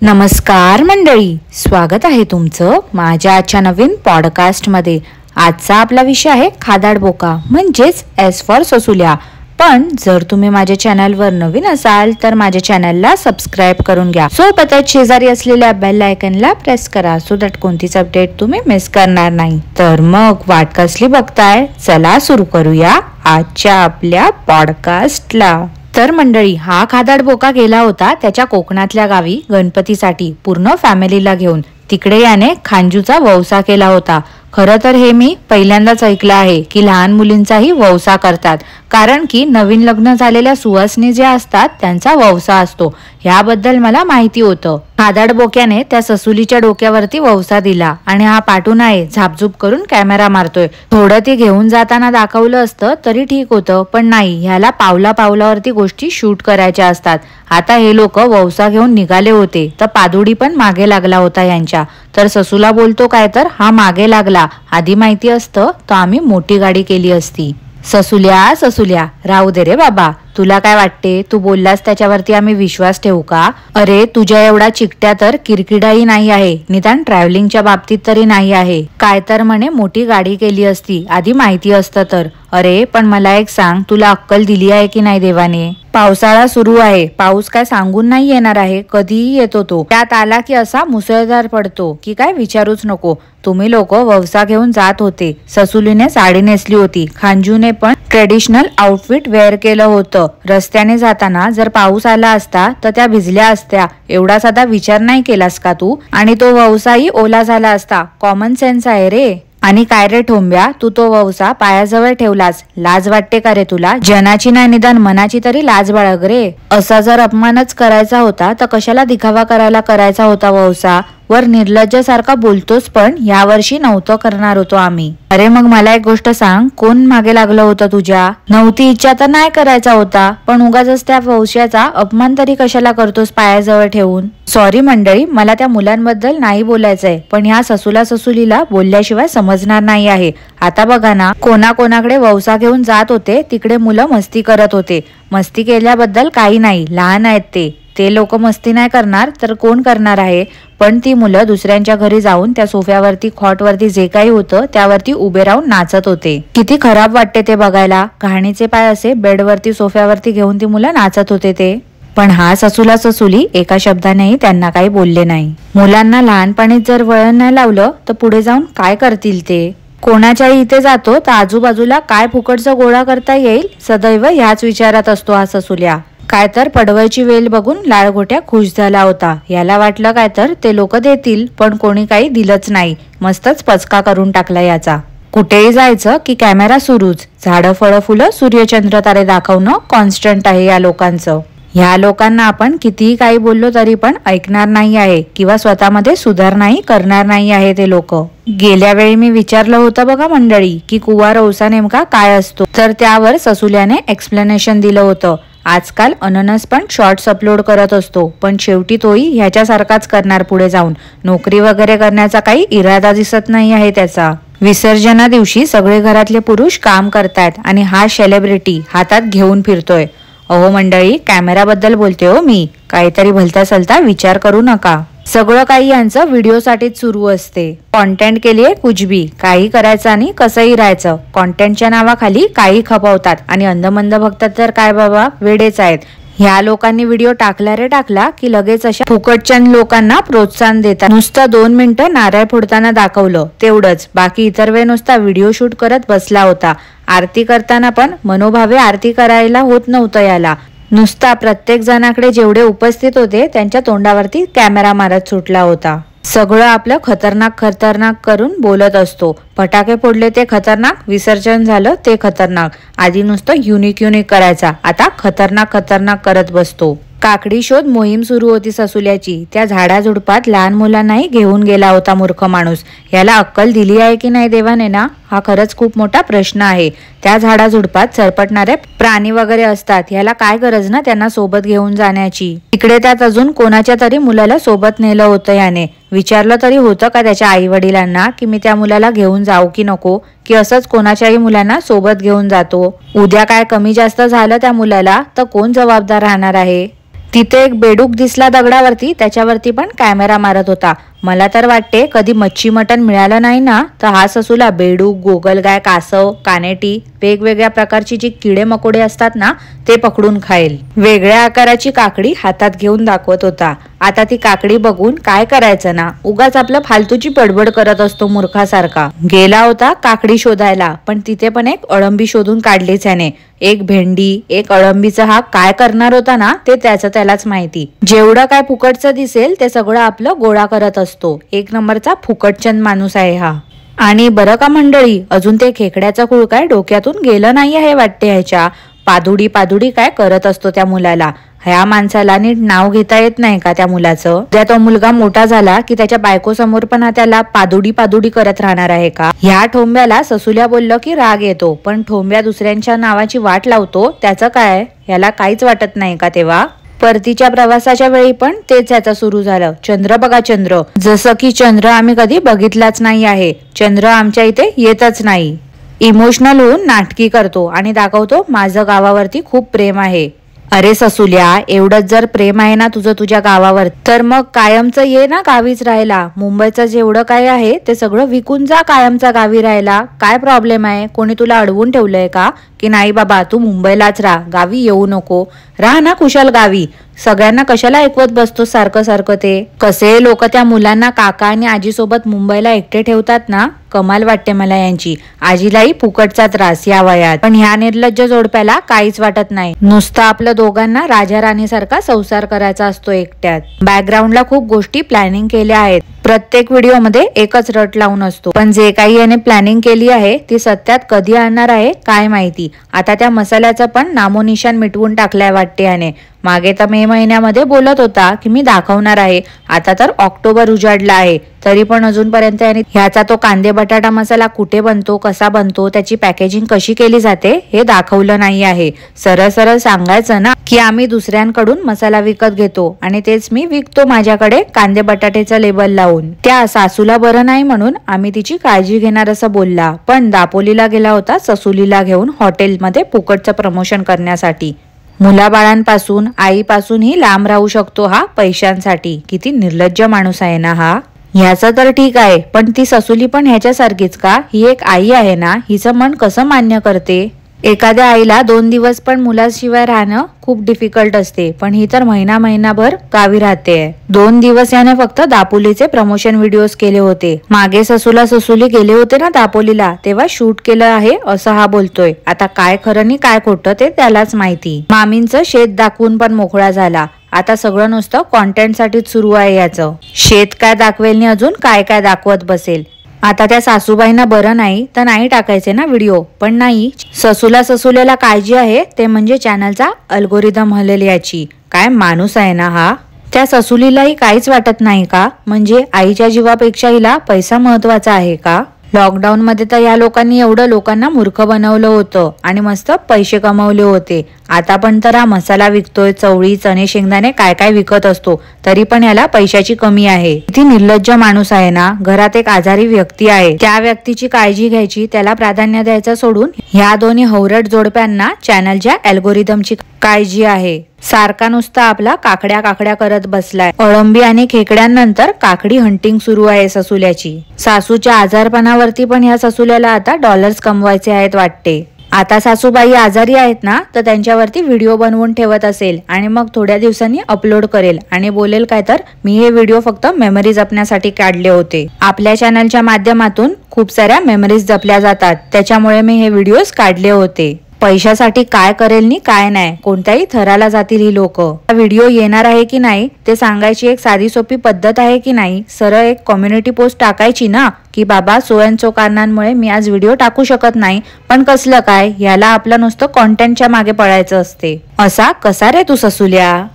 नमस्कार मंडळी, स्वागत आहे तुमचं माझ्या आजच्या नवीन पॉडकास्टमध्ये। आजचा आपला विषय आहे खादाड बोका म्हणजेच एस फॉर ससुल्या। पण जर तुम्ही माझ्या चॅनलवर नवीन असाल तर माझ्या चॅनलला सबस्क्राइब करून घ्या। सोबतच शेजारी असलेल्या बेल आयकॉनला प्रेस करा सो दॅट कोणतीच अपडेट तुम्ही मिस करणार नाही। तर मग वाट कसली बघताय, चला सुरू करूया आजच्या आपल्या पॉडकास्टला। तर मंडळी, हा खादाड बोका गेला होता त्याच्या कोकणातल्या गावी गणपतीसाठी पूर्ण फॅमिलीला घेऊन। तिकडे याने खांजूचा वौसा केला होता। खरं तर हे मी पहिल्यांदाच ऐकलं आहे की लहान मुलींचाही वौसा करतात, कारण की नवीन लग्न झालेल्या सुवासिनी ज्या असतात त्यांचा वौसा असतो। याबद्दल मला माहिती होतं। खादाड बोक्याने त्या ससुलीच्या डोक्यावरती वौसा दिला आणि हा पाठून आहे झापझूप करून कॅमेरा मारतोय। थोडं ती घेऊन जाताना दाखवलं असतं तरी ठीक होतं, पण नाही, ह्याला पावला पावलावरती गोष्टी शूट करायच्या असतात। आता हे लोक वौसा घेऊन निघाले होते तर पादुडी पण मागे लागला होता यांच्या। तर ससूला बोलतो काय तर हा मागे लागला, आधी माहिती असतं तर आम्ही मोठी गाडी केली असती। ससुल्या ससुल्या राहू दे रे बाबा, तुला काय वाटते, तू बोललास त्याच्यावरती आम्ही विश्वास ठेवू का? अरे तुझ्या एवढा चिकट्या तर किरकिडाही नाही आहे, निदान ट्रॅव्हलिंगच्या बाबतीत तरी नाही आहे। काय तर म्हणे मोठी गाडी केली असती, आधी माहिती असतं तर। अरे पण मला एक सांग, तुला अक्कल दिली आहे की नाही देवाने? पावसाळा सुरू आहे, पाऊस काय सांगून नाही येणार आहे, कधीही येतो तो। त्यात आला की असा मुसळधार पडतो की काय विचारूच नको। तुम्ही लोक वौसा घेऊन जात होते, ससुलीने साडी नेसली होती, खांजूने पण ट्रेडिशनल आउटफिट वेअर केलं होतं। रस्त्याने जाताना जर पाऊस आला असता तर त्या भिजल्या असत्या, एवढा साधा विचार नाही केलास का तू? आणि तो वौसाही ओला झाला असता। कॉमन सेन्स आहे रे। आणि काय रे ठोंब्या, तू तो वौसा पायाजवळ ठेवलास, लाज वाटते का रे तुला? जनाची नाही निदान मनाची तरी लाज बाळग रे। असा जर अपमानच करायचा होता तर कशाला दिखावा करायचा होता वौसा? वर निर्लज्जासारखा बोलतोस, पण यावर्षी नव्हतं करणार होतो आम्ही। अरे मग मला एक गोष्ट सांग, कोण मागे लागलं होतं तुझ्या? नव्हती इच्छा तर नाही करायचा होता, पण उगाच त्या वौश्याचा अपमान तरी कशाला करतोस पायाजवळ ठेवून? सॉरी मंडळी, मला त्या मुलांबद्दल नाही बोलायचंय, पण ह्या ससूला ससुलीला बोलल्याशिवाय समजणार नाही आहे। आता बघा ना, कोणाकडे वौसा घेऊन जात होते तिकडे मुलं मस्ती करत होते। मस्ती केल्याबद्दल काही नाही, लहान आहेत ते लोक मस्ती नाही करणार तर कोण करणार आहे? पण ती मुलं दुसऱ्यांच्या घरी जाऊन त्या सोफ्यावरती खॉटवरती जे काही होतं त्यावरती उभे राहून नाचत होते। किती खराब वाटते ते बघायला। घाणीचे पाय असे बेडवरती सोफ्यावरती घेऊन ती मुलं नाचत होते ते। पण हा ससूला ससुली एका शब्दानेही त्यांना काही बोलले नाही। मुलांना लहानपणीच जर वळण नाही लावलं तर पुढे जाऊन काय करतील ते? कोणाच्याही इथे जातो तर आजूबाजूला काय फुकटचा गोळा करता येईल, सदैव ह्याच विचारात असतो हा ससुल्या। काय तर पडवळची वेल बघून लाळघोट्या खुश झाला होता। याला वाटलं काय तर ते लोक देतील, पण कोणी काही दिलंच नाही। मस्तच पचका करून टाकला याचा। कुठेही जायचं की कॅमेरा सुरूच, झाडं फळं फुलं सूर्यचंद्र तारे दाखवणं कॉन्स्टंट आहे या लोकांचं। ह्या लोकांना आपण कितीही काही बोललो तरी पण ऐकणार नाही आहे किंवा स्वतःमध्ये सुधारणाही करणार नाही आहे ते लोक। गेल्या वेळी मी विचारलं होतं बघा मंडळी की कुवार वौसा नेमका काय असतो, तर त्यावर ससुल्याने एक्सप्लेनेशन दिलं होतं। आजकाल अननस पण शॉर्ट्स अपलोड करत असतो, पण शेवटी तोही ह्याच्यासारखाच करणार पुढे जाऊन। नोकरी वगैरे करण्याचा काही इरादा दिसत नाही आहे त्याचा। विसर्जना दिवशी सगळे घरातले पुरुष काम करतायत आणि हा सेलिब्रिटी हातात घेऊन फिरतोय। अहो मंडळी, कॅमेराबद्दल बोलते हो मी, काहीतरी भलता सलता विचार करू नका। सगळं काही यांचं व्हिडिओसाठीच सुरू असते। कॉन्टेंट केलीये कुछ भी, काही करायचं आणि कसंही राहायचं। कॉन्टेंटच्या नावाखाली काही खपवतात आणि अंधमंद भक्त तर काय बाबा वेडेच आहेत। ह्या लोकांनी व्हिडिओ टाकला रे टाकला की लगेच अशा फुकटच्या लोकांना प्रोत्साहन देतात। नुसतं 2 मिनिटं नारळ फोडताना दाखवलं तेवढंच, बाकी इतर वेळ नुसता व्हिडिओ शूट करत बसला होता। आरती करताना पण मनोभावे आरती करायला होत नव्हतं याला। नुसता प्रत्येक जणाकडे जेवढे उपस्थित होते त्यांच्या तोंडावरती कॅमेरा मारत सुटला होता। सगळं आपलं खतरनाक करून बोलत असतो। फटाके फोडले ते खतरनाक, विसर्जन झालं ते खतरनाक। आधी नुसतं युनिक करायचा, आता खतरनाक करत बसतो। काकडी शोध मोहीम सुरू होती ससुल्याची। त्या झाडाझुडपात लहान मुलांनाही घेऊन गेला होता मूर्ख माणूस। याला अक्कल दिली आहे की नाही देवाने ना, हा खरंच खूप मोठा प्रश्न आहे। त्या झाडाझुडपात सरपटणारे प्राणी वगैरे असतात, याला काय गरज ना त्यांना सोबत घेऊन जाण्याची? इकडे त्यात अजून कोणाच्या तरी मुलाला सोबत नेलं होतं याने। विचारलं तरी होतं का त्याच्या आई वडिलांना की मी त्या मुलाला घेऊन जाऊ की नको, की असंच कोणाच्याही मुलांना सोबत घेऊन जातो? उद्या काय कमी जास्त झालं त्या मुलाला तर कोण जबाबदार राहणार आहे? तिथे एक बेडूक दिसला दगडावरती, त्याच्यावरती पण कॅमेरा मारत होता. मला तर वाटते कधी मच्छी मटण मिळालं नाही ना तर हा ससूला बेडूक, गोगलगाय, कासव, कानेटी, वेगवेगळ्या प्रकारची जी किडे मकोडे असतात ना ते पकडून खाईल. वेगळ्या आकाराची काकडी हातात घेऊन दाखवत होता. आता ती काकडी बघून काय करायचं ना, उगाच आपलं फालतूची बडबड करत असतो मूर्खासारखा. गेला होता काकडी शोधायला, पण तिथे पण एक अळंबी शोधून काढलीच याने. एक भेंडी, एक अळंबीचा हा काय करणार होता ना ते त्याचं त्यालाच माहिती. जेवढं काय फुकटचं दिसेल ते सगळं आपलं गोळा करत असतो. एक नंबरचा फुकटचंद माणूस आहे हा. आणि बरं का मंडळी, अजून ते खेकड्याचं खूळ काय डोक्यातून गेलं नाही आहे वाटते ह्याच्या. पादुडी पादुडी काय करत असतो त्या मुलाला. ह्या माणसाला नीट नाव घेता येत नाही का त्या मुलाचं. उद्या तो मुलगा मोठा झाला की त्याच्या बायको समोर पण त्याला पादुडी पादुडी करत राहणार आहे का. ह्या ठोंब्याला ससूल्या बोललं की राग येतो, पण ठोंब्या दुसऱ्यांच्या नावाची वाट लावतो त्याचं काय, याला काहीच वाटत नाही का. तेव्हा परतीच्या प्रवासाच्या वेळी पण तेच याचं सुरू झालं. चंद्र बघा चंद्र, जसं की चंद्र आम्ही कधी बघितलाच नाही आहे. चंद्र आमच्या इथे येतच नाही. इमोशनल होऊन नाटकी करतो आणि दाखवतो माझं गावावरती खूप प्रेम आहे. अरे ससूल्या, एवढंच जर प्रेम आहे ना तुझं तुझ्या गावावर तर मग कायमचं ये ना गावीच राहायला. मुंबईचं जेवढं काय आहे ते सगळं विकून जा कायमचा गावी राहायला. काय प्रॉब्लेम आहे, कोणी तुला अडवून ठेवलंय का की नाही बाबा तू मुंबईलाच राहा, गावी येऊ नको, राहा ना कुशाल गावी. सगळ्यांना कशाला ऐकवत बसतो सारखं सारखं. ते कसे लोक त्या मुलांना काका आणि आजी सोबत मुंबईला एकटे ठेवतात ना, कमाल वाटते मला यांची. आजीलाही फुकटचा त्रास या वयात, पण ह्या निर्लज्ज जोडप्याला काहीच वाटत नाही. नुसतं आपलं दोघांना राजा राणी सारखा संसार करायचा असतो एकट्यात. बॅकग्राऊंडला खूप गोष्टी प्लॅनिंग केल्या आहेत. प्रत्येक व्हिडिओ मध्ये एकच रट लावून असतो, पण जे काही याने प्लॅनिंग केली आहे ती सत्यात कधी आणणार आहे काय माहिती. आता त्या मसाल्याचं पण नामोनिशान मिटवून टाकलाय वाटते याने. मागे तर मे महिन्यामध्ये बोलत होता की मी दाखवणार आहे, आता तर ऑक्टोबर उजाडला आहे तरी पण अजूनपर्यंत याने ह्याचा तो कांदे बटाटा मसाला कुठे बनतो, कसा बनतो, त्याची पॅकेजिंग कशी केली जाते हे दाखवलं नाही आहे. सरळ सरळ सांगायचं ना की आम्ही दुसऱ्यांकडून मसाला विकत घेतो आणि तेच मी विकतो माझ्याकडे कांदे बटाट्याचं लेबल लावून. त्या सासूला बरं नाही म्हणून आम्ही तिची काळजी घेणार असं बोलला, पण दापोलीला गेला होता ससुलीला घेऊन हॉटेलमध्ये फुकटचं प्रमोशन करण्यासाठी. मुलाबाळांपासून आईपासूनही लांब राहू शकतो हा पैशांसाठी. किती निर्लज्ज माणूस आहे ना हा. ह्याचं तर ठीक आहे, पण ती ससुली पण ह्याच्यासारखीच का. ही एक आई आहे ना, हिचं मन कसं मान्य करते. एखाद्या आईला 2 दिवस पण मुलाशिवाय राहणं खूप डिफिकल्ट असते, पण ही तर महिनाभर गावी राहते. 2 दिवस याने फक्त दापोलीचे प्रमोशन व्हिडिओज केले होते. मागे ससुली गेले होते ना दापोलीला, तेव्हा शूट केलं आहे असं हा बोलतोय. आता काय खरं नि काय खोटं ते त्यालाच माहिती. मामींचं शेत दाखवून पण मोकळा झाला. आता सगळं नुसतं कॉन्टेंट साठीच सुरू आहे याचं. शेत काय दाखवेल नि अजून काय काय दाखवत बसेल. आता त्या सासूबाईंना बरं नाही तर नाही टाकायचे ना व्हिडिओ, पण नाही, ससूल्याला काळजी आहे ते म्हणजे चॅनलचा अल्गोरिदम हलेल याची. काय माणूस आहे ना हा. त्या ससुलीलाही काहीच वाटत नाही का, म्हणजे आईच्या जीवापेक्षा हिला पैसा महत्वाचा आहे का. लॉकडाऊन मध्ये तर या लोकांनी एवढं लोकांना मूर्ख बनवलं होतं आणि मस्त पैसे कमवले होते. आता पण तर हा मसाला विकतोय, चवळी, चणे, शेंगदाणे काय काय विकत असतो, तरी पण याला पैशाची कमी आहे. किती निर्लज्ज माणूस आहे ना. घरात एक आजारी व्यक्ती आहे, त्या व्यक्तीची काळजी घ्यायची, त्याला प्राधान्य द्यायचं सोडून ह्या दोन्ही हवरट जोडप्यांना चॅनलच्या अल्गोरिदमची काळजी आहे. सारखा नुसता आपला काकड्या करत बसलाय. अळंबी आणि खेकड्यांनंतर काकडी हंटिंग सुरू आहे ससुल्याची. सासूच्या आजारपणावरती पण ह्या ससुल्याला आता डॉलर्स कमवायचे आहेत वाटते. आता सासूबाई आजारी आहेत ना तर त्यांच्यावरती व्हिडिओ बनवून ठेवत असेल आणि मग थोड्या दिवसांनी अपलोड करेल आणि बोलेल काय तर मी हे व्हिडिओ फक्त मेमरी जपण्यासाठी काढले होते. आपल्या चॅनलच्या माध्यमातून खूप साऱ्या मेमरीज जपल्या जातात, त्याच्यामुळे मी हे व्हिडिओज काढले होते. पैशासाठी काय करेल नि काय नाही, कोणत्याही थराला जातील ही लोक. व्हिडिओ येणार आहे की नाही ते सांगायची एक साधी सोपी पद्धत आहे की नाही. सरळ एक कम्युनिटी पोस्ट टाकायची ना की बाबा सो अँड सो कारणांमुळे मी आज व्हिडिओ टाकू शकत नाही, पण कसलं काय, याला आपलं नुसतं कॉन्टेंटच्या मागे पळायचं असते. असा कसा रे तू ससुल्या.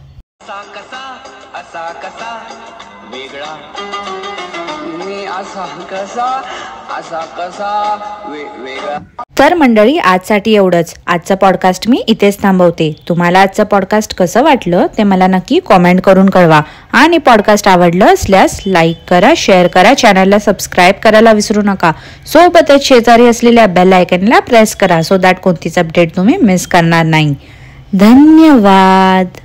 तर मंडळी आजसाठी एवढंच. आजचं पॉडकास्ट मी इथेच थांबवते. तुम्हाला आजचं पॉडकास्ट कसं वाटलं ते मला नक्की कॉमेंट करून कळवा आणि पॉडकास्ट आवडलं असल्यास लाईक करा, शेअर करा, चॅनलला सबस्क्राईब करायला विसरू नका. सोबतच शेजारी असलेल्या बेल आयकॉनला प्रेस करा सो दॅट कोणतीच अपडेट तुम्ही मिस करणार नाही. धन्यवाद.